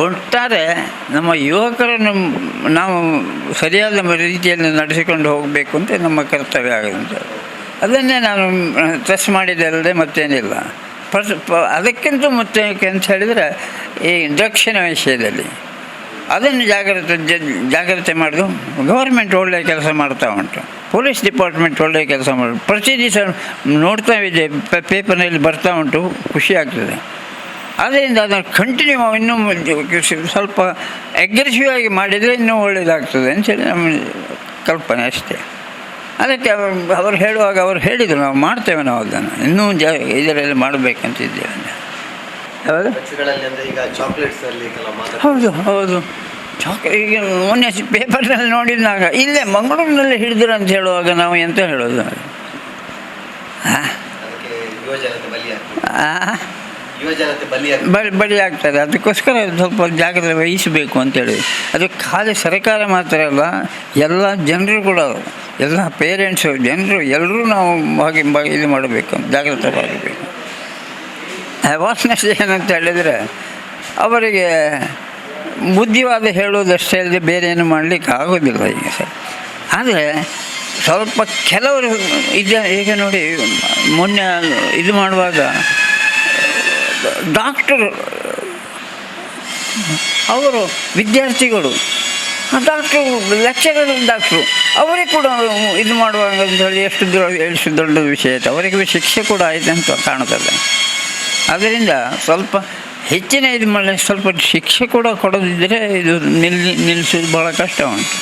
ಒಟ್ಟಾರೆ ನಮ್ಮ ಯುವಕರನ್ನು ನಾವು ಸರಿಯಾದ ರೀತಿಯಲ್ಲಿ ನಡೆಸಿಕೊಂಡು ಹೋಗಬೇಕು ಅಂತ ನಮ್ಮ ಕರ್ತವ್ಯ ಆಗುತ್ತೆ. ಅದನ್ನೇ ನಾನು ಸ್ಟ್ರೆಸ್ ಮಾಡಿದ್ದಲ್ಲದೆ ಮತ್ತೇನಿಲ್ಲ. ಅದಕ್ಕಿಂತ ಮತ್ತೆ ಅಂತ ಹೇಳಿದರೆ ಈ ಡ್ರಗ್ಸಿನ ವಿಷಯದಲ್ಲಿ ಅದನ್ನು ಜಾಗ್ರತೆ ಮಾಡೋದು. ಗೌರ್ಮೆಂಟ್ ಒಳ್ಳೆಯ ಕೆಲಸ ಮಾಡ್ತಾ ಉಂಟು, ಪೊಲೀಸ್ ಡಿಪಾರ್ಟ್ಮೆಂಟ್ ಒಳ್ಳೆಯ ಕೆಲಸ ಮಾಡೋದು. ಪ್ರತಿ ದಿವಸ ನೋಡ್ತಾ ಇದೆ, ಪೇಪರ್ನಲ್ಲಿ ಬರ್ತಾ ಉಂಟು, ಖುಷಿ ಆಗ್ತದೆ. ಆದ್ದರಿಂದ ಅದನ್ನು ಕಂಟಿನ್ಯೂ ಇನ್ನೂ ಸ್ವಲ್ಪ ಅಗ್ರೆಸಿವ್ ಆಗಿ ಮಾಡಿದರೆ ಇನ್ನೂ ಒಳ್ಳೆಯದಾಗ್ತದೆ ಅಂಥೇಳಿ ನಮ್ಮ ಕಲ್ಪನೆ ಅಷ್ಟೇ. ಅದಕ್ಕೆ ಅವರು ಹೇಳುವಾಗ ಅವರು ಹೇಳಿದರು, ನಾವು ಮಾಡ್ತೇವೆ, ನಾವು ಅದನ್ನು ಇನ್ನೂ ಇದರಲ್ಲಿ ಮಾಡಬೇಕಂತಿದ್ದೇವೆ. ಹೌದು ಹೌದು ಹೌದು. ಈಗ ಮೊನ್ನೆ ಪೇಪರ್ನಲ್ಲಿ ನೋಡಿದಾಗ ಇಲ್ಲೇ ಮಂಗಳೂರಿನಲ್ಲಿ ಹಿಡಿದ್ರು ಅಂತ ಹೇಳುವಾಗ ನಾವು ಎಂತ ಹೇಳೋದು? ಬಲಿ ಆಗ್ತದೆ. ಅದಕ್ಕೋಸ್ಕರ ಸ್ವಲ್ಪ ಜಾಗ್ರತೆ ವಹಿಸಬೇಕು ಅಂತೇಳಿ. ಅದು ಖಾಲಿ ಸರ್ಕಾರ ಮಾತ್ರ ಅಲ್ಲ, ಎಲ್ಲ ಜನರು ಕೂಡ, ಎಲ್ಲ ಪೇರೆಂಟ್ಸು, ಜನರು ಎಲ್ಲರೂ ನಾವು ಇದು ಮಾಡಬೇಕು, ಜಾಗೃತವಾಗಬೇಕು. ಅವೇರ್ನೆಸ್ ಏನಂತ ಹೇಳಿದರೆ ಅವರಿಗೆ ಬುದ್ಧಿವಾದ ಹೇಳೋದಷ್ಟೇ ಅಲ್ಲದೆ ಬೇರೆ ಏನು ಮಾಡಲಿಕ್ಕೆ ಆಗೋದಿಲ್ಲ ಈಗ ಸರ್. ಆದರೆ ಸ್ವಲ್ಪ ಕೆಲವರು ಈಗ ನೋಡಿ, ಮೊನ್ನೆ ಇದು ಮಾಡುವಾಗ ಡಾಕ್ಟರು ಅವರು ವಿದ್ಯಾರ್ಥಿಗಳು, ಡಾಕ್ಟ್ರು ಲೆಕ್ಚರರ್ ಡಾಕ್ಟ್ರು ಅವರಿಗೆ ಕೂಡ ಇದು ಮಾಡುವಾಗ ಅಂತ ಹೇಳಿ ಎಷ್ಟು ದೊಡ್ಡ ವಿಷಯ ಆಯಿತು. ಅವರಿಗೆ ಶಿಕ್ಷೆ ಕೂಡ ಆಯಿತು ಅಂತ ಕಾಣ್ತದೆ. ಅದರಿಂದ ಸ್ವಲ್ಪ ಹೆಚ್ಚಿನ ಇದು ಮಾಡಿ ಸ್ವಲ್ಪ ಶಿಕ್ಷೆ ಕೂಡ ಕೊಡೋದಿದ್ದರೆ ಇದು ನಿಲ್ಲಿಸೋದು ಭಾಳ ಕಷ್ಟ ಉಂಟು.